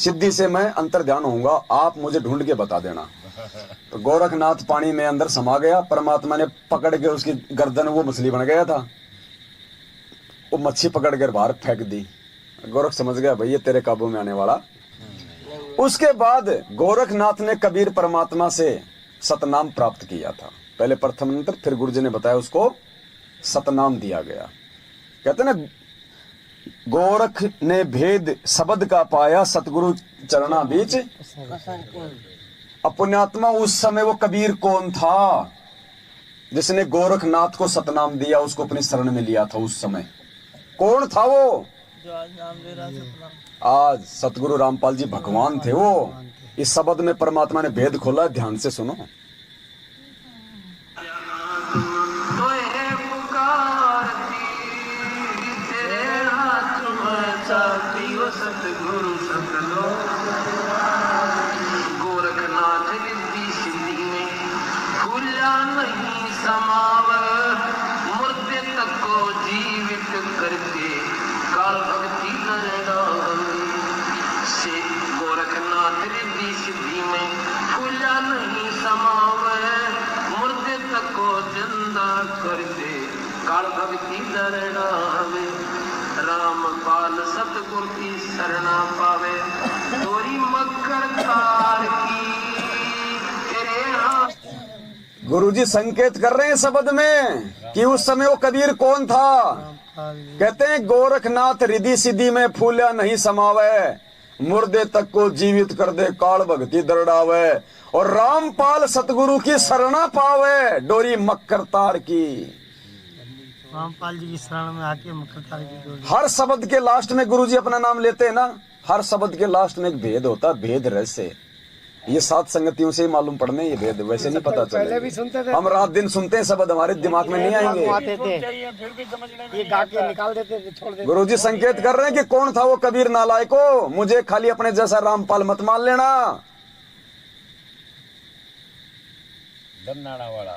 सिद्धि से मैं अंतर ध्यान होऊंगा, आप मुझे ढूंढ के बता देना। तो गोरखनाथ पानी में अंदर समा गया, परमात्मा ने पकड़ के उसकी गर्दन, वो मछली बन गया था, वो मच्छी पकड़ कर बाहर फेंक दी। गोरख समझ गया भाई ये तेरे काबू में आने वाला। उसके बाद गोरखनाथ ने कबीर परमात्मा से सतनाम प्राप्त किया था। पहले प्रथम मंत्र, फिर गुरुजी ने बताया उसको सतनाम दिया गया। कहते ना, गोरख ने भेद शब्द का पाया, सतगुरु चरणा बीच अपुण्यात्मा। उस समय वो कबीर कौन था जिसने गोरखनाथ को सतनाम दिया, उसको अपनी शरण में लिया था? उस समय कौन था वो? जो आज नाम ले रहा सतनाम। आज सतगुरु रामपाल जी भगवान थे वो। इस शब्द में परमात्मा ने भेद खोला, ध्यान से सुनो। सतगुरु सतलो गोरखनाथ रिद्धि सिद्धि में भूला नहीं समावे, मुर्दे तक को जीवित करके काल भक्ति करना से। गोरखनाथ रिद्धि सिद्धि में भूला नहीं समावे, मुर्दे तक को जिंदा कर दे काल भक्ति करना। रामपाल सतगुरु की शरणा पावे, तोरी मकर तार की तेरे हाथ। गुरुजी संकेत कर रहे हैं शब्द में कि उस समय वो कबीर कौन था। कहते हैं गोरखनाथ रिद्धि सिद्धि में फूला नहीं समावे, मुर्दे तक को जीवित कर दे काल भक्ति दरड़ावे। और रामपाल सतगुरु की शरणा पावे, डोरी मकर तार की। रामपाल जी की शरण में आके मकर तार की डोरी। हर शब्द के लास्ट में गुरुजी अपना नाम लेते हैं ना, हर शब्द के लास्ट में एक भेद होता है, भेद रहस्य। ये सात संगतियों से ही मालूम पड़ने ये भेद, वैसे नहीं पता चलेगा। हम रात दिन सुनते हैं शब्द, हमारे दिमाग में नहीं आएंगे। ये गा के निकाल देते, छोड़ देते। गुरुजी संकेत कर रहे हैं कि कौन था वो कबीर नालायको, मुझे खाली अपने जैसा रामपाल मत मान लेना। वाला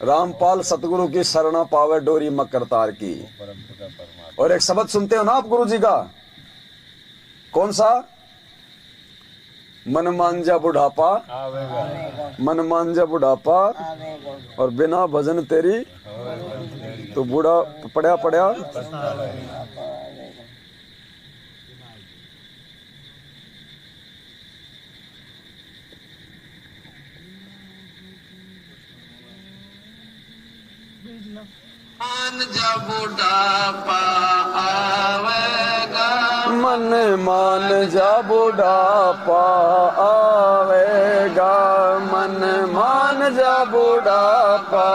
रामपाल सतगुरु की शरणा पावे, डोरी मकर तार की। और एक शब्द सुनते हो ना आप गुरुजी का, कौन सा? मन मांझा बुढ़ापा, मन मांझा बुढ़ापा और बिना भजन तेरी तो बूढ़ा पड़ा पड़ा। मान जा बुढ़ापा आवेगा, मन मान जा बुढ़ापा आवेगा, मन मान जा बुढ़ापा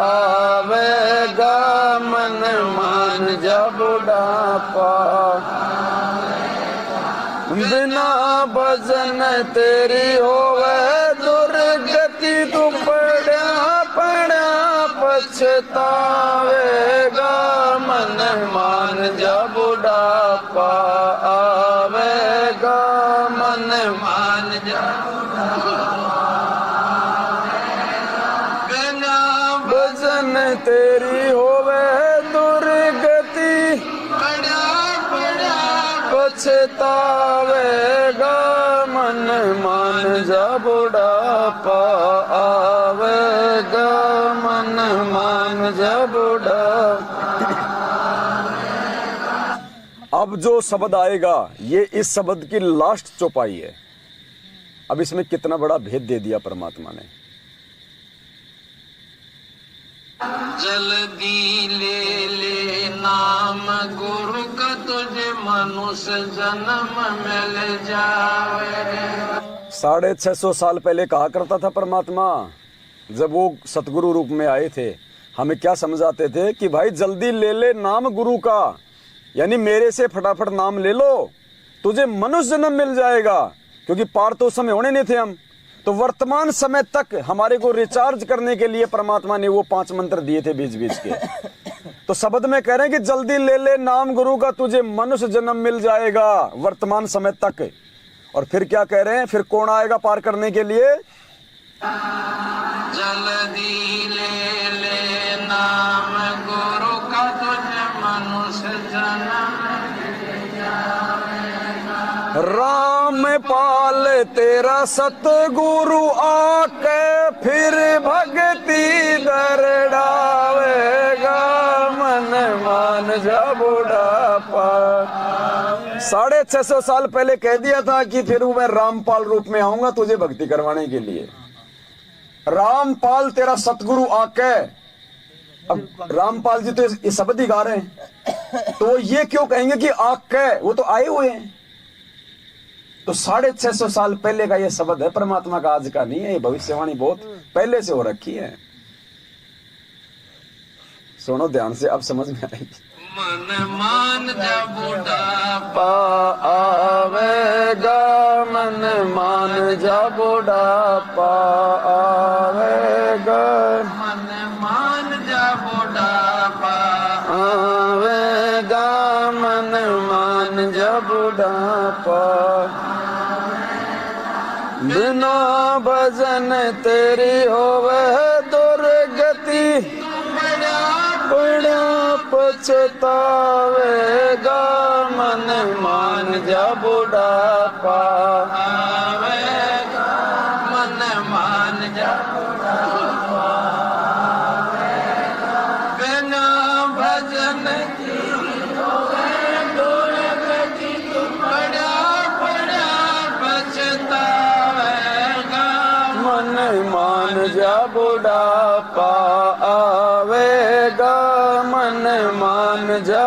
आवेगा, मन मान जा बुढ़ापा। बिना भजन तेरी होवे दुर्गति, तू पड़ा पड़ा पछतावेगा, मन मान जा बुढ़ापा आवेगा, मन मान जा बिना भजन तेरी होवे दुर्गति, पड़ा पड़ा पछतावेगा, मन मान जा बुढ़ापा आवेगा, मन मान जा बुढ़ापा। अब जो शब्द आएगा ये इस शब्द की लास्ट चौपाई है। अब इसमें कितना बड़ा भेद दे दिया परमात्मा ने। जल्दी ले ले नाम गुरु का, तुझे मनुष्य जन्म मिल जावे। 650 साल पहले कहा करता था परमात्मा, जब वो सतगुरु रूप में आए थे, हमें क्या समझाते थे कि भाई जल्दी ले ले नाम गुरु का, यानी मेरे से फटाफट नाम ले लो, तुझे मनुष्य जन्म मिल जाएगा। क्योंकि पार तो उस समय होने नहीं थे हम, तो वर्तमान समय तक हमारे को रिचार्ज करने के लिए परमात्मा ने वो 5 मंत्र दिए थे बीच बीच के। तो शब्द में कह रहे हैं कि जल्दी ले ले नाम गुरु का, तुझे मनुष्य जन्म मिल जाएगा वर्तमान समय तक। और फिर क्या कह रहे हैं, फिर कौन आएगा पार करने के लिए? जल्दी ले ले नाम गुरु का, तुझे मनुष्य जन्म मिल जाएगा। रामपाल तेरा सतगुरु आके फिर भक्ति दरड़ावेगा, मन मान जा बुढ़ापा। 650 साल पहले कह दिया था कि फिर मैं रामपाल रूप में आऊंगा तुझे भक्ति करवाने के लिए। रामपाल तेरा सतगुरु आके, अब रामपाल जी तो ये शब्द ही गा रहे हैं, तो ये क्यों कहेंगे कि आके, वो तो आए हुए हैं। तो 650 साल पहले का ये शब्द है, परमात्मा का आज का नहीं है। ये भविष्यवाणी बहुत पहले से हो रखी है। सुनो ध्यान से, अब समझ में आएगी। मन मान जा बुढ़ापा आवेगा, मन मान जा बुढ़ापा आवेगा, मन मान जा बुढ़ापा आवेगा, मन मान जा बुढ़ापा। बिना भजन तेरी होवे दुर्गति, बड़ा पछतावेगा, मन मान जा बुढ़ापा आवेगा, मन मान जा बुढ़ापा आवेगा। बिना भजन की होवे दुर्गति, बड़ा बड़ा पछतावेगा, मन मान जा बुढ़ापा आवेगा, मन मान जा।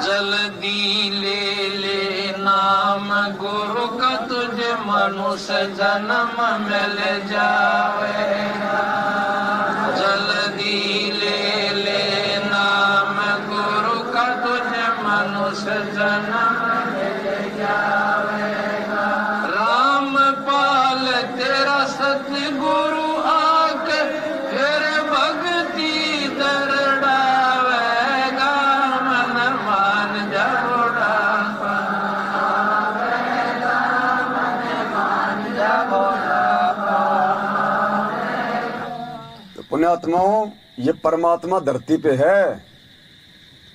जल्दी ले ले नाम गुरु का, तुझे मनुष्य जन्म मिल जावेगा। जल्दी ले ले नाम गुरु का, तुझे मनुष्य जन्म मिल जावेगा। रामपाल तेरा सतगुरु आके फिर भक्ति दरड़ावेगा, मन मान जा बुढ़ापा आवेगा, मन मान जा बुढ़ापा। तो पुण्यात्माओं, ये परमात्मा धरती पे है।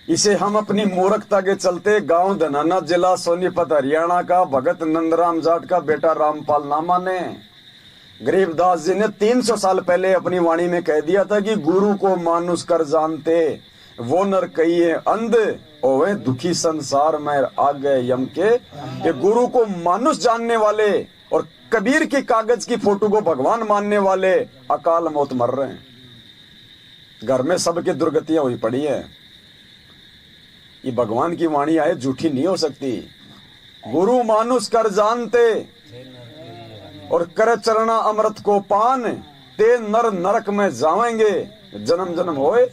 इसे हम अपनी मूर्खता के चलते गांव धनाना, जिला सोनीपत, हरियाणा का भगत नंदराम जाट का बेटा रामपाल ना माने। गरीबदास जी ने 300 साल पहले अपनी वाणी में कह दिया था कि गुरु को मानुष कर जानते, वो नर कहिए अंध, ओवे दुखी संसार में आगे यम के। ये गुरु को मानुष जानने वाले और कबीर की कागज की फोटो को भगवान मानने वाले अकाल मौत मर रहे हैं। घर में सबके दुर्गतियां हुई पड़ी है। ये भगवान की वाणी आए झूठी नहीं हो सकती। गुरु मानुष कर जानते और कर चरना अमृत को पान, ते नर नरक में जाएंगे जन्म जन्म होए।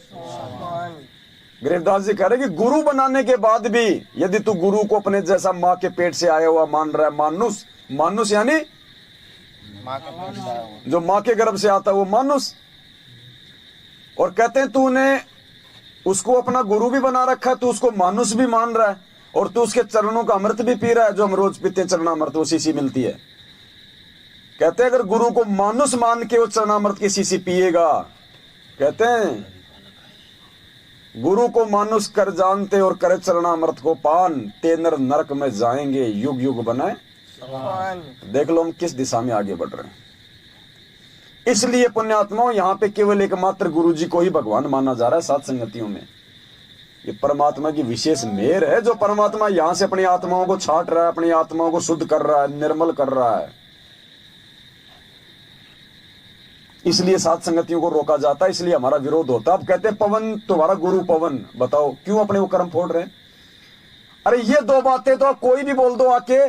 गरीबदास जी कह रहे कि गुरु बनाने के बाद भी यदि तू गुरु को अपने जैसा माँ के पेट से आया हुआ मान रहा है, मानुष, मानुष यानी जो माँ के गर्भ से आता है वो मानुष, और कहते हैं तूने उसको अपना गुरु भी बना रखा है, तू उसको मानुष भी मान रहा है और तू उसके चरणों का अमृत भी पी रहा है, जो हम रोज पीते हैं चरणामृत, वो शीशी मिलती है। कहते हैं अगर गुरु को मानुष मान के वो चरणामृत की शीशी पिएगा, कहते हैं गुरु को मानुष कर जानते और करे चरणामृत को पान, ते नर नरक में जाएंगे युग युग बनाए। देख लो हम किस दिशा में आगे बढ़ रहे हैं। इसलिए पुण्यात्माओं, यहाँ पे केवल एकमात्र गुरु जी को ही भगवान माना जा रहा है सात संगतियों में। ये परमात्मा की विशेष मेहर है, जो परमात्मा यहाँ से अपनी आत्माओं को छाट रहा है, अपनी आत्माओं को शुद्ध कर रहा है, निर्मल कर रहा है। इसलिए सात संगतियों को रोका जाता है, इसलिए हमारा विरोध होता है। अब कहते हैं पवन तुम्हारा गुरु पवन, बताओ क्यों अपने वो कर्म फोड़ रहे हैं? अरे ये दो बातें तो आप कोई भी बोल दो आके,